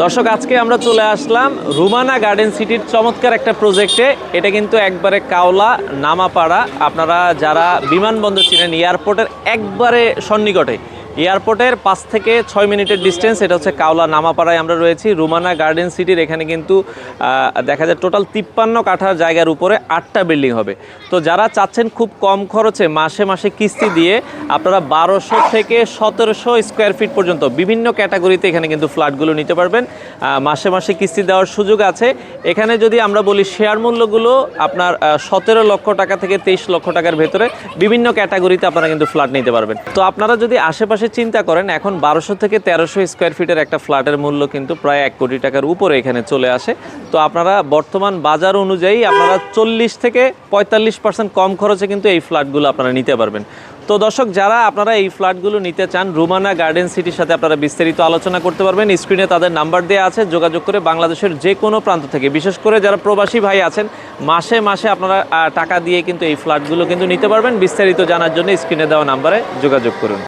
দর্শক, আজকে আমরা চলে আসলাম রুমানা গার্ডেন সিটির চমৎকার একটা প্রজেক্টে। এটা কিন্তু একবারে কাওলা নামাপাড়া। আপনারা যারা বিমানবন্দর চিনেন, এয়ারপোর্টের একবারে সন্নিকটে, এয়ারপোর্টের 5 থেকে 6 মিনিটের ডিস্টেন্স। এটা হচ্ছে কাওলা নামাপাড়ায় আমরা রয়েছি রুমানা গার্ডেন সিটির। এখানে কিন্তু দেখা যায় টোটাল 53 কাঠার জায়গার উপরে 8টা বিল্ডিং হবে। তো যারা চাচ্ছেন খুব কম খরচে মাসে মাসে কিস্তি দিয়ে আপনারা 1200 থেকে 1700 স্কোয়ার ফিট পর্যন্ত বিভিন্ন ক্যাটাগরিতে এখানে কিন্তু ফ্ল্যাটগুলো নিতে পারবেন। মাসে মাসে কিস্তি দেওয়ার সুযোগ আছে। এখানে যদি আমরা বলি শেয়ার মূল্যগুলো আপনার 17 লক্ষ টাকা থেকে 23 লক্ষ টাকার ভেতরে বিভিন্ন ক্যাটাগরিতে আপনারা কিন্তু ফ্ল্যাট নিতে পারবেন। তো আপনারা যদি আশেপাশে চিন্তা করেন, এখন 1200 থেকে 1300 স্কোয়ার ফিটের একটা ফ্ল্যাটের মূল্য কিন্তু প্রায় 1 কোটি টাকার উপরে এখানে চলে আসে। তো আপনারা বর্তমান বাজার অনুযায়ী আপনারা 40 থেকে 45% কম খরচে কিন্তু এই ফ্ল্যাটগুলো আপনারা নিতে পারবেন। তো দর্শক, যারা আপনারা এই ফ্ল্যাটগুলো নিতে চান, রুমানা গার্ডেন সিটির সাথে আপনারা বিস্তারিত আলোচনা করতে পারবেন। স্ক্রিনে তাদের নাম্বার দেওয়া আছে, যোগাযোগ করে বাংলাদেশের যে কোনো প্রান্ত থেকে, বিশেষ করে যারা প্রবাসী ভাই আছেন, মাসে মাসে আপনারা টাকা দিয়ে কিন্তু এই ফ্ল্যাটগুলো কিন্তু নিতে পারবেন। বিস্তারিত জানার জন্য স্ক্রিনে দেওয়া নাম্বারে যোগাযোগ করুন।